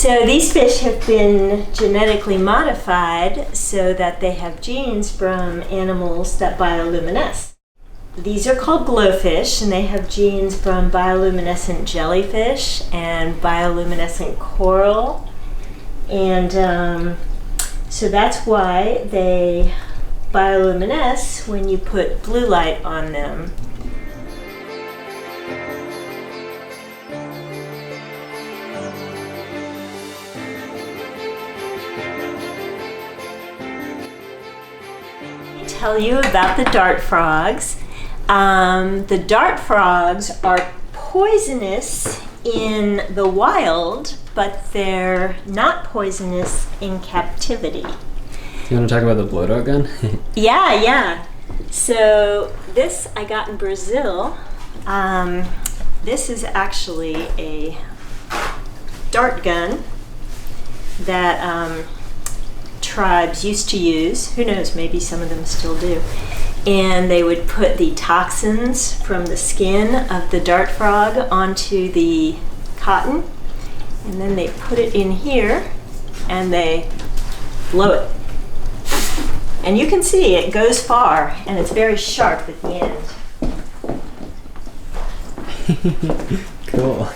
So these fish have been genetically modified so that they have genes from animals that bioluminesce. These are called glowfish, and they have genes from bioluminescent jellyfish and bioluminescent coral. And so that's why they bioluminesce when you put blue light on them. Tell you about the dart frogs. The dart frogs are poisonous in the wild, but they're not poisonous in captivity. You want to talk about the blow dart gun? Yeah. So this I got in Brazil. This is actually a dart gun that tribes used to use. Who knows, maybe some of them still do. And they would put the toxins from the skin of the dart frog onto the cotton, and then they put it in here and they blow it. And you can see it goes far, and it's very sharp at the end. Cool.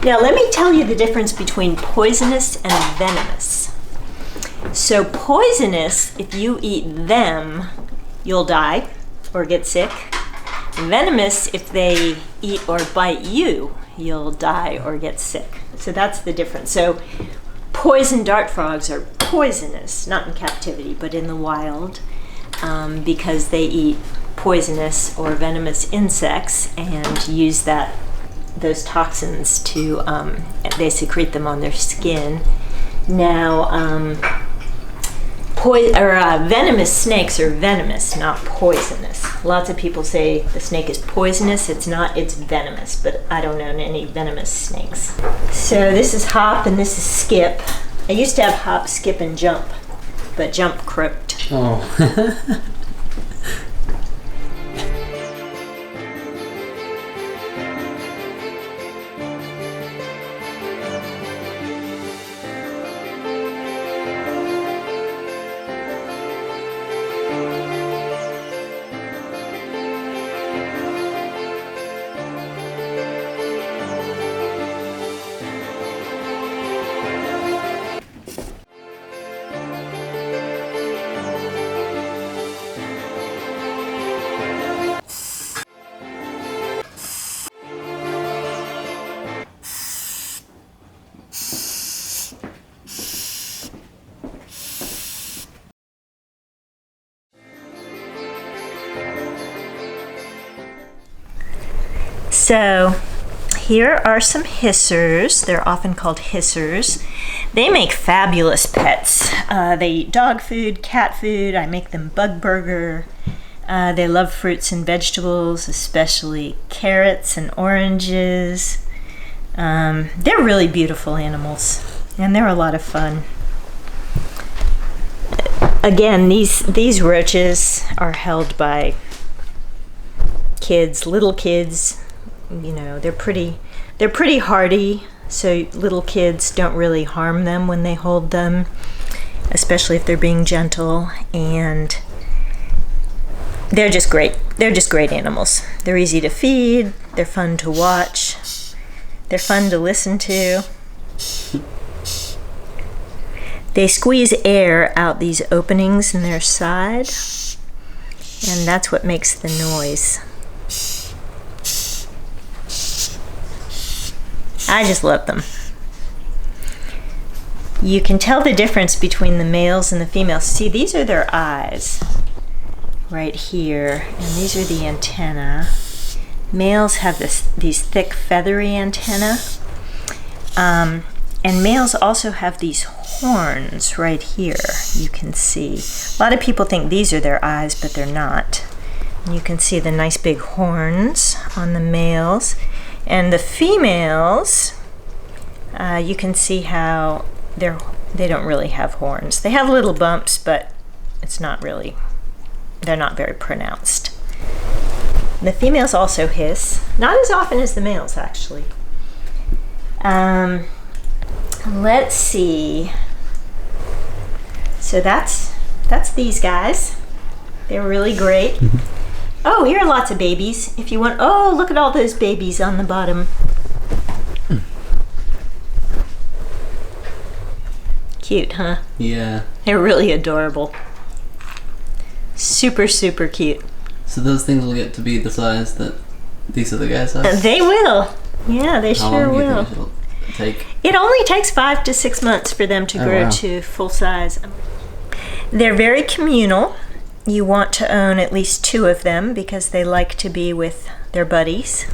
Now let me tell you the difference between poisonous and venomous. So poisonous, if you eat them, you'll die or get sick. Venomous, if they eat or bite you, you'll die or get sick. So that's the difference. So poison dart frogs are poisonous, not in captivity, but in the wild, because they eat poisonous or venomous insects and use those toxins to, they secrete them on their skin. Now, venomous snakes are venomous, not poisonous. Lots of people say the snake is poisonous. It's not, it's venomous, but I don't know any venomous snakes. So this is Hop and this is Skip. I used to have Hop, Skip, and Jump, but Jump croaked. Oh. So here are some hissers. They're often called hissers. They make fabulous pets. They eat dog food, cat food. I make them bug burger. They love fruits and vegetables, especially carrots and oranges. They're really beautiful animals, and they're a lot of fun. Again, these roaches are held by kids, little kids. You know, they're pretty hardy, so little kids don't really harm them when they hold them, especially if they're being gentle, and they're just great. They're just great animals. They're easy to feed, they're fun to watch, they're fun to listen to. They squeeze air out these openings in their side, and that's what makes the noise. I just love them. You can tell the difference between the males and the females. See, these are their eyes right here, and these are the antennae. Males have these thick feathery antennae, and males also have these horns right here. You can see. A lot of people think these are their eyes, but they're not. And you can see the nice big horns on the males. And the females, you can see how their They don't really have horns. They have little bumps, but they're not very pronounced. The females also hiss, not as often as the males, actually. Let's see. So that's these guys. They're really great. Oh, here are lots of babies. If you want, oh, look at all those babies on the bottom. Cute, huh? Yeah. They're really adorable. Super, super cute. So those things will get to be the size that these other guys are? They will. Yeah, they How sure long do you will. think it'll take? It only takes 5 to 6 months for them to grow wow. to full size. They're very communal. You want to own at least 2 of them because they like to be with their buddies.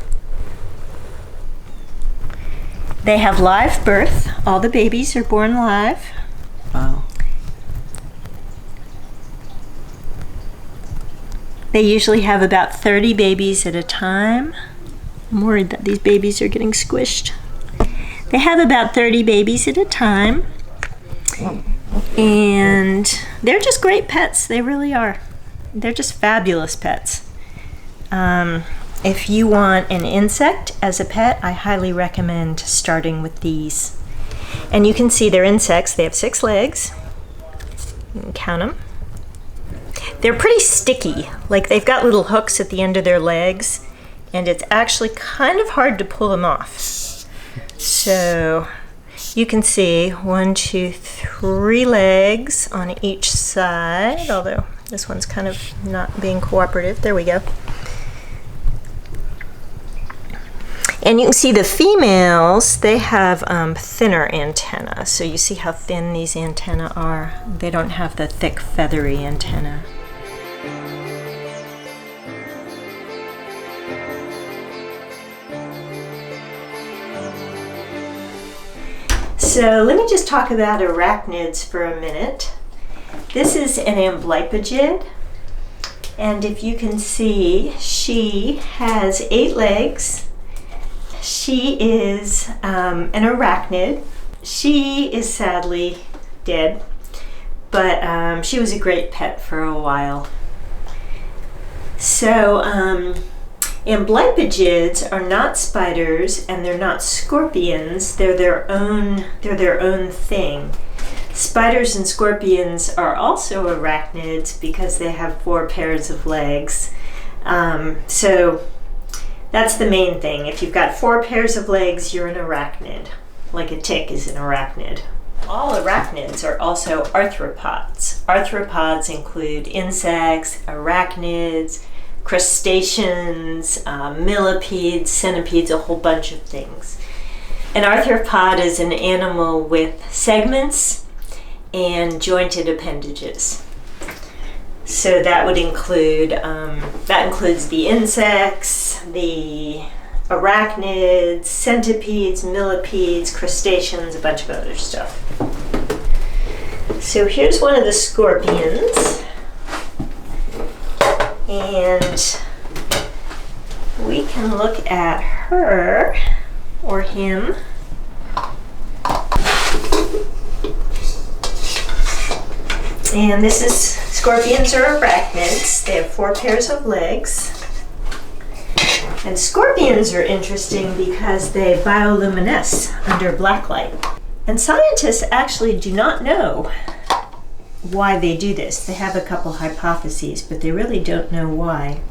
They have live birth. All the babies are born live. Wow. They usually have about 30 babies at a time. I'm worried that these babies are getting squished. They have about 30 babies at a time. And they're just great pets. They really are. They're just fabulous pets. If you want an insect as a pet, I highly recommend starting with these. And you can see they're insects. They have 6 legs. You can count them. They're pretty sticky. Like, they've got little hooks at the end of their legs, and it's actually kind of hard to pull them off. So you can see 1, 2, 3 legs on each side, although this one's kind of not being cooperative. There we go. And you can see the females, they have thinner antennae. So you see how thin these antennae are. They don't have the thick feathery antennae. So let me just talk about arachnids for a minute. This is an amblypygid, and if you can see, she has 8 legs. She is an arachnid. She is sadly dead, but she was a great pet for a while. So amblypygids are not spiders and they're not scorpions. They're their own thing. Spiders and scorpions are also arachnids because they have 4 pairs of legs. So that's the main thing. If you've got 4 pairs of legs, you're an arachnid. Like a tick is an arachnid. All arachnids are also arthropods. Arthropods include insects, arachnids, crustaceans, millipedes, centipedes, a whole bunch of things. An arthropod is an animal with segments and jointed appendages. So that would include, that includes the insects, the arachnids, centipedes, millipedes, crustaceans, a bunch of other stuff. So here's one of the scorpions. And we can look at her or him. And this is, scorpions are arachnids. They have 4 pairs of legs. And scorpions are interesting because they bioluminesce under black light. And scientists actually do not know why they do this. They have a couple hypotheses, but they really don't know why.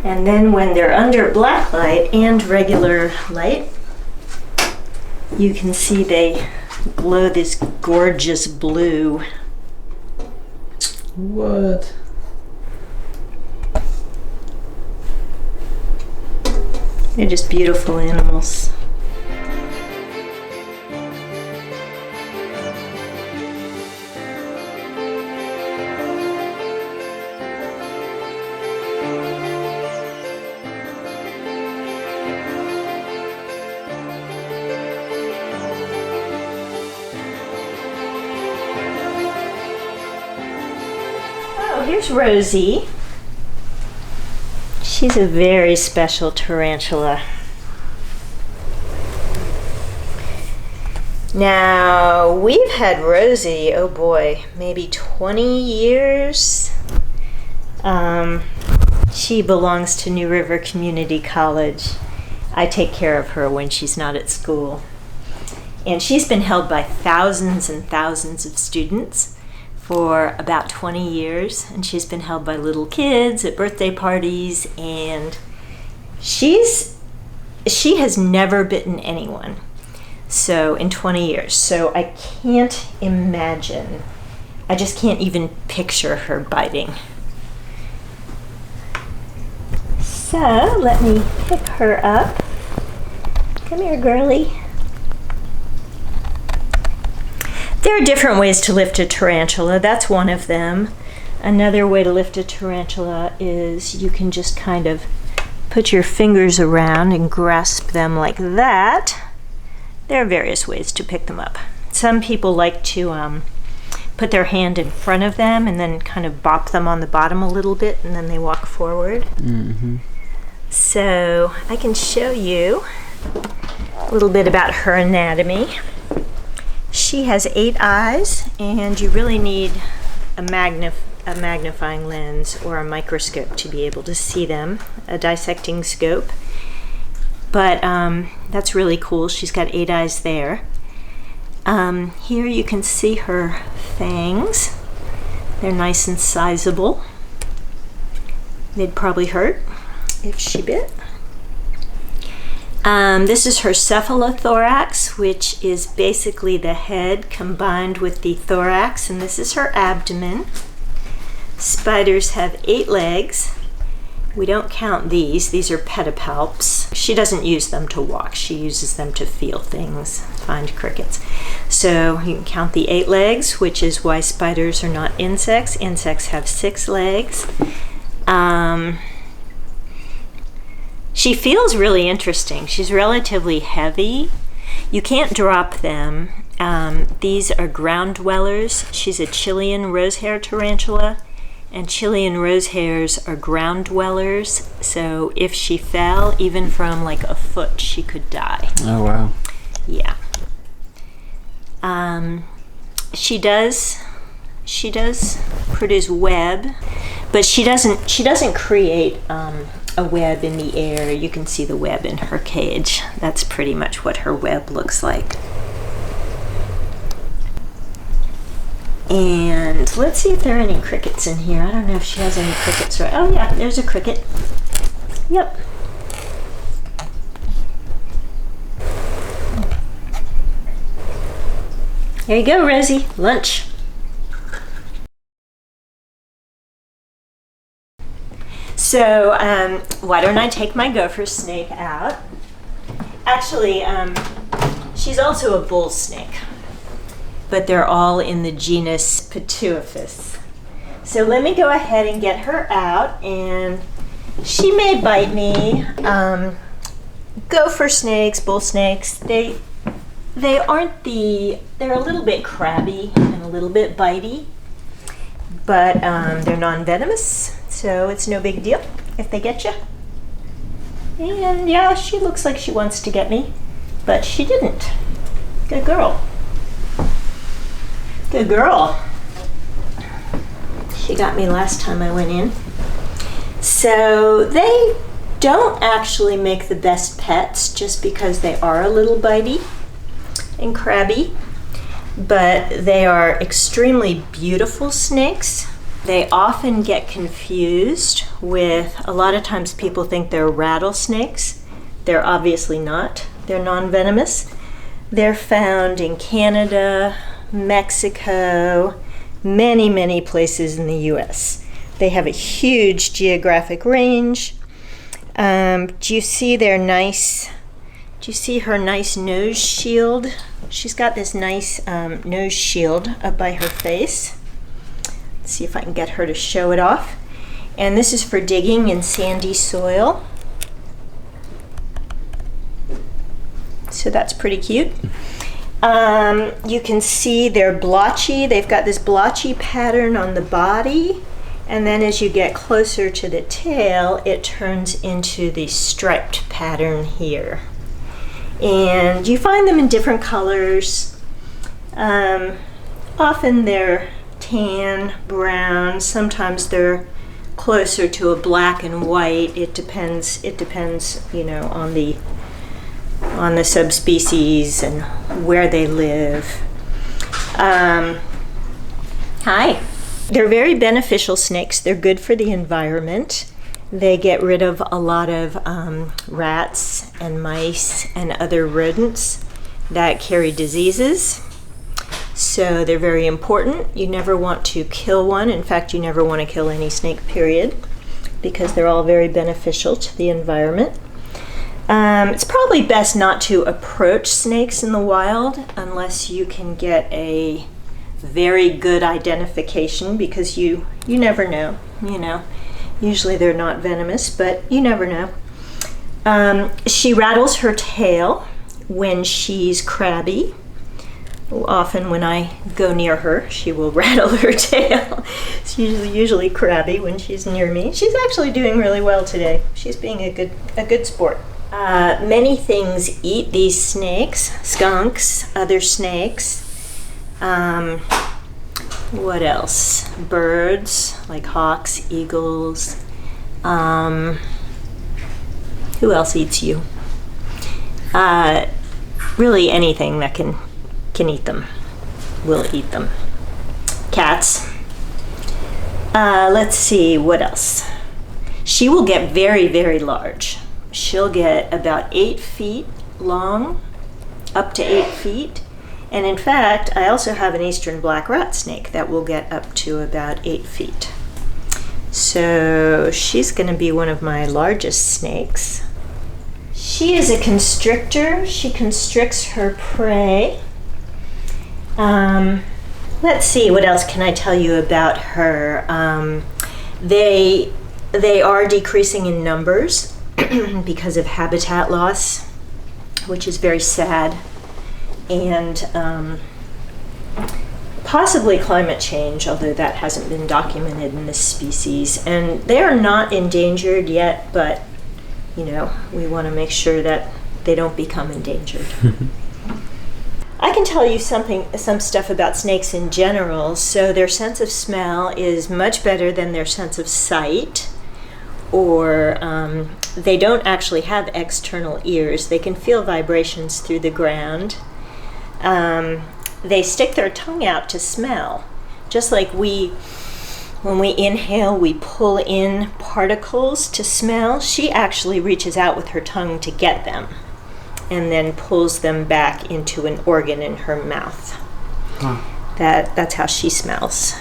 And then when they're under black light and regular light, you can see they glow this gorgeous blue. What? They're just beautiful animals. here's Rosie. She's a very special tarantula. Now, we've had Rosie, oh boy, maybe 20 years. She belongs to New River Community College. I take care of her when she's not at school. And she's been held by thousands and thousands of students for about 20 years. And she's been held by little kids at birthday parties. And she has never bitten anyone. So in 20 years. So I can't imagine. I just can't even picture her biting. So let me pick her up. Come here, girlie. There are different ways to lift a tarantula. That's one of them. Another way to lift a tarantula is you can just kind of put your fingers around and grasp them like that. There are various ways to pick them up. Some people like to put their hand in front of them and then kind of bop them on the bottom a little bit, and then they walk forward. Mm-hmm. So I can show you a little bit about her anatomy. She has 8 eyes, and you really need a magnifying lens or a microscope to be able to see them, a dissecting scope. But that's really cool. She's got 8 eyes there. Here you can see her fangs. They're nice and sizable. They'd probably hurt if she bit. This is her cephalothorax, which is basically the head combined with the thorax, and this is her abdomen. Spiders have 8 legs. We don't count these. These are pedipalps. She doesn't use them to walk. She uses them to feel things, find crickets. So you can count the 8 legs, which is why spiders are not insects. Insects have 6 legs. She feels really interesting. She's relatively heavy. You can't drop them. These are ground dwellers. She's a Chilean rosehair tarantula, and Chilean rosehairs are ground dwellers. So if she fell, even from like a foot, she could die. Oh wow. Yeah. She does produce web, but she doesn't create a web in the air. You can see the web in her cage. That's pretty much what her web looks like. And let's see if there are any crickets in here. I don't know if she has any crickets. Right? Oh yeah, there's a cricket. Yep. There you go, Rosie. Lunch. So why don't I take my gopher snake out? Actually, she's also a bull snake, but they're all in the genus Pituophis. So let me go ahead and get her out, and she may bite me. Gopher snakes, bull snakes, they're a little bit crabby and a little bit bitey, but they're non-venomous, so it's no big deal if they get you. And yeah, she looks like she wants to get me, but she didn't. Good girl. Good girl. She got me last time I went in. So they don't actually make the best pets just because they are a little bitey and crabby, but they are extremely beautiful snakes. They often get confused with, a lot of times people think they're rattlesnakes. They're obviously not. They're non-venomous. They're found in Canada, Mexico, many, many places in the US. They have a huge geographic range. Do you see her nice nose shield? She's got this nice nose shield up by her face. Let's see if I can get her to show it off. And this is for digging in sandy soil. So that's pretty cute. You can see they're blotchy. They've got this blotchy pattern on the body, And then as you get closer to the tail, it turns into the striped pattern here. And you find them in different colors. Often they're tan, brown, sometimes they're closer to a black and white. It depends, you know, on the subspecies and where they live. Hi. They're very beneficial snakes. They're good for the environment. They get rid of a lot of rats and mice and other rodents that carry diseases. So they're very important. You never want to kill one. In fact, you never want to kill any snake, period, because they're all very beneficial to the environment. It's probably best not to approach snakes in the wild unless you can get a very good identification, because you never know, you know. Usually they're not venomous, but you never know. She rattles her tail when she's crabby. Often when I go near her, she will rattle her tail. She's usually crabby when she's near me. She's actually doing really well today. She's being a good sport. Many things eat these snakes, skunks, other snakes. What else? Birds, like hawks, eagles. Who else eats you? Really anything that can eat them will eat them. Cats. Let's see, what else? She will get very, very large. She'll get about 8 feet long, up to 8 feet. And in fact, I also have an eastern black rat snake that will get up to about 8 feet. So she's going to be one of my largest snakes. She is a constrictor. She constricts her prey. Let's see, what else can I tell you about her? They are decreasing in numbers because of habitat loss, which is very sad. And possibly climate change, although that hasn't been documented in this species. And they are not endangered yet, but you know, we want to make sure that they don't become endangered. I can tell you some stuff about snakes in general. So their sense of smell is much better than their sense of sight, or they don't actually have external ears. They can feel vibrations through the ground. They stick their tongue out to smell, just like when we inhale, we pull in particles to smell. She actually reaches out with her tongue to get them and then pulls them back into an organ in her mouth. Huh. That's how she smells.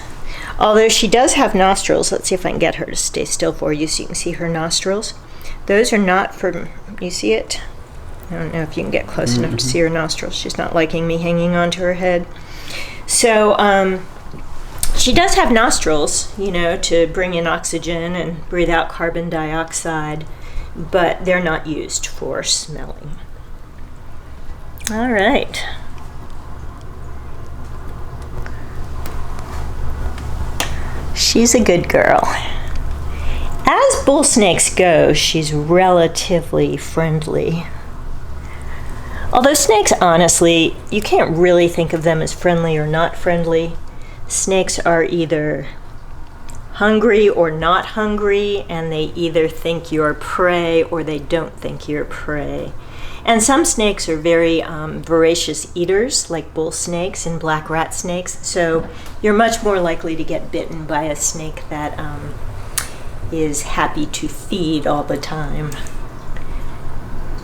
Although she does have nostrils. Let's see if I can get her to stay still for you so you can see her nostrils. Those are not for, you see it? I don't know if you can get close enough to see her nostrils. She's not liking me hanging onto her head. So she does have nostrils, you know, to bring in oxygen and breathe out carbon dioxide, but they're not used for smelling. All right. She's a good girl. As bull snakes go, she's relatively friendly. Although snakes, honestly, you can't really think of them as friendly or not friendly. Snakes are either hungry or not hungry, and they either think you're prey or they don't think you're prey. And some snakes are very voracious eaters, like bull snakes and black rat snakes, so you're much more likely to get bitten by a snake that is happy to feed all the time.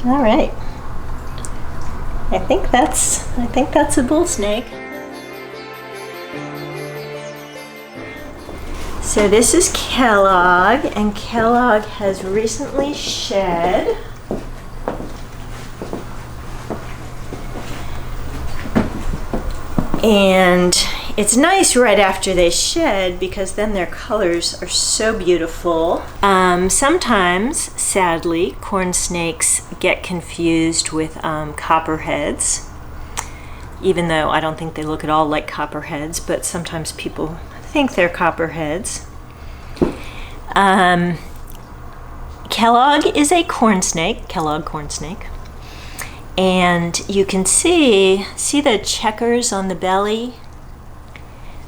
All right. I think that's a bull snake. So this is Kellogg, and Kellogg has recently shed. And it's nice right after they shed because then their colors are so beautiful. Sometimes, sadly, corn snakes get confused with copperheads, even though I don't think they look at all like copperheads, but sometimes people think they're copperheads. Kellogg is a corn snake, Kellogg corn snake. And you can see the checkers on the belly?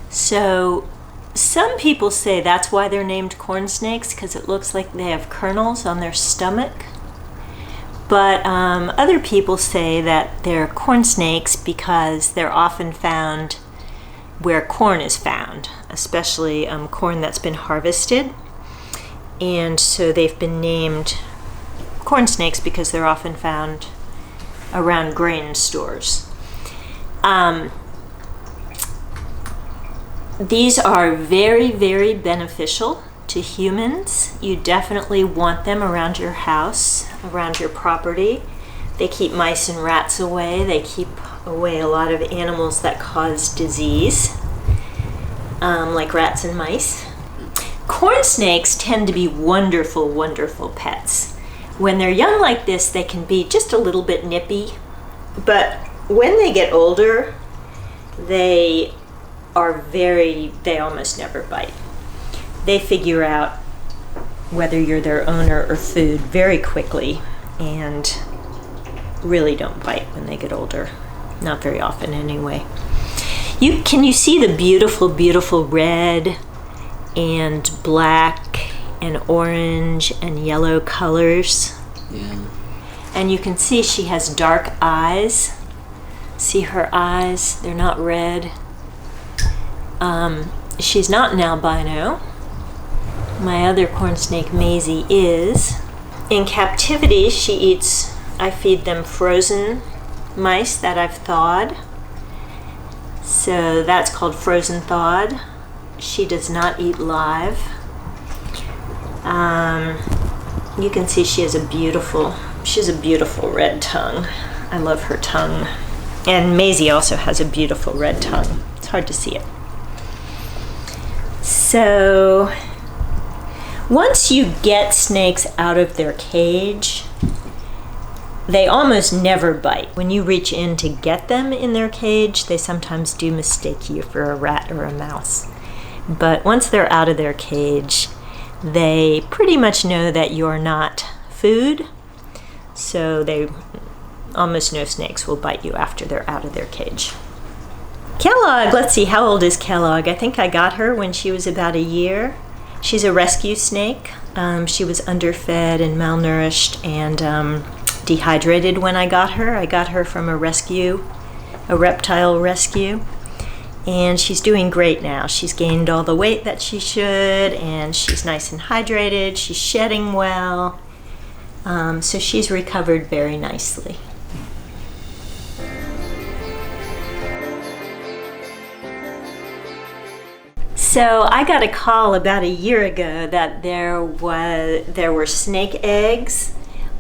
So some people say that's why they're named corn snakes, because it looks like they have kernels on their stomach. But other people say that they're corn snakes because they're often found where corn is found, especially corn that's been harvested. And so they've been named corn snakes because they're often found around grain stores. These are very, very beneficial to humans. You definitely want them around your house, around your property. They keep mice and rats away. They keep away a lot of animals that cause disease, like rats and mice. Corn snakes tend to be wonderful, wonderful pets. When they're young like this, they can be just a little bit nippy, but when they get older, they almost never bite. They figure out whether you're their owner or food very quickly and really don't bite when they get older. Not very often anyway. Can you see the beautiful, beautiful red and black and orange and yellow colors? Yeah. And you can see she has dark eyes. See her eyes? They're not red. She's not an albino. My other corn snake, Maisie, is. In captivity, I feed them frozen mice that I've thawed. So that's called frozen thawed. She does not eat live. You can see she has a beautiful red tongue. I love her tongue. And Maisie also has a beautiful red tongue. It's hard to see it. So once you get snakes out of their cage, they almost never bite. When you reach in to get them in their cage, they sometimes do mistake you for a rat or a mouse. But once they're out of their cage, they pretty much know that you're not food, so almost no snakes will bite you after they're out of their cage. Kellogg, let's see, how old is Kellogg? I think I got her when she was about a year. She's a rescue snake. She was underfed and malnourished and dehydrated when I got her. I got her from a reptile rescue. And she's doing great now. She's gained all the weight that she should, and she's nice and hydrated. She's shedding well. So she's recovered very nicely. So I got a call about a year ago that there were snake eggs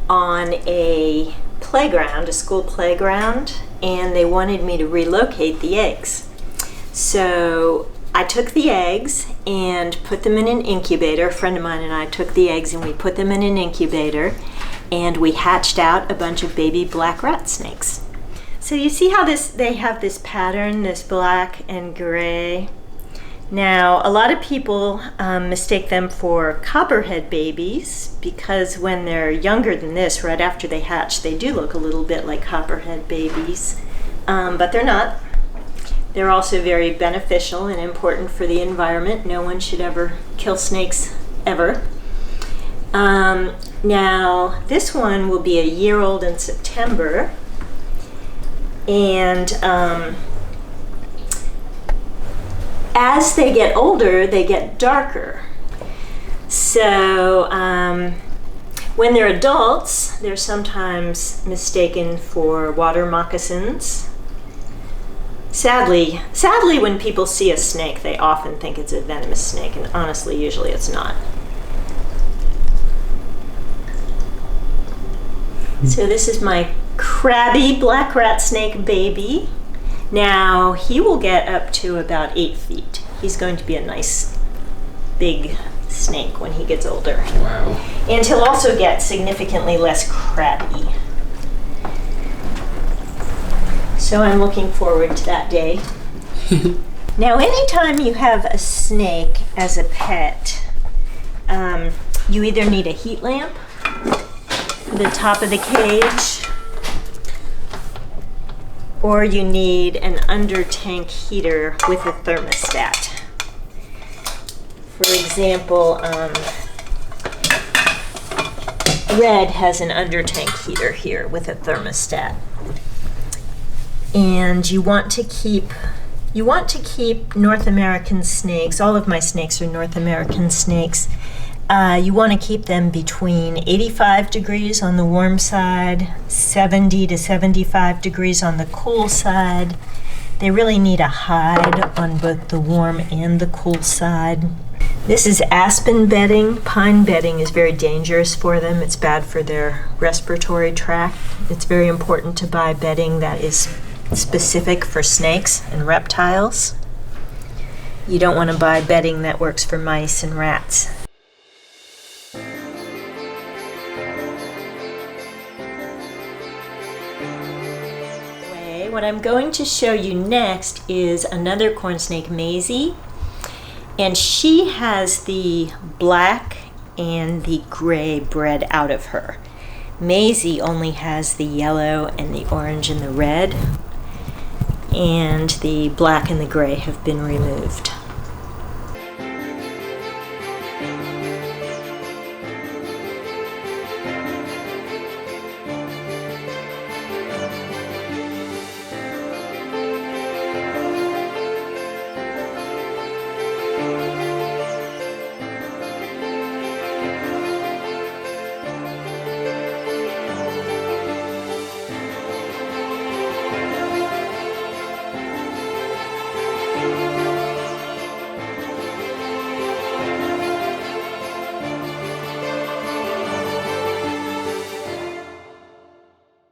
on a playground, a school playground, and they wanted me to relocate the eggs. So I took the eggs and put them in an incubator. A friend of mine and I took the eggs and we put them in an incubator, and we hatched out a bunch of baby black rat snakes. So you see how they have this pattern, this black and gray. Now, a lot of people mistake them for copperhead babies because when they're younger than this, right after they hatch, they do look a little bit like copperhead babies, but they're not. They're also very beneficial and important for the environment. No one should ever kill snakes, ever. Now, this one will be a year old in September, and as they get older, they get darker. So when they're adults, they're sometimes mistaken for water moccasins. Sadly, when people see a snake, they often think it's a venomous snake, and honestly, usually it's not. So this is my crabby black rat snake baby. Now, he will get up to about 8 feet. He's going to be a nice big snake when he gets older. Wow. And he'll also get significantly less crabby. So I'm looking forward to that day. Now, anytime you have a snake as a pet, You either need a heat lamp for the top of the cage, or you need an under tank heater with a thermostat. For example, Red has an under tank heater here with a thermostat. And you want to keep North American snakes. All of my snakes are North American snakes. You want to keep them between 85 degrees on the warm side, 70 to 75 degrees on the cool side. They really need a hide on both the warm and the cool side. This is aspen bedding. Pine bedding is very dangerous for them. It's bad for their respiratory tract. It's very important to buy bedding that is specific for snakes and reptiles. You don't want to buy bedding that works for mice and rats. What I'm going to show you next is another corn snake, Maisie, and she has the black and the gray bred out of her. Maisie only has the yellow and the orange and the red, and the black and the gray have been removed.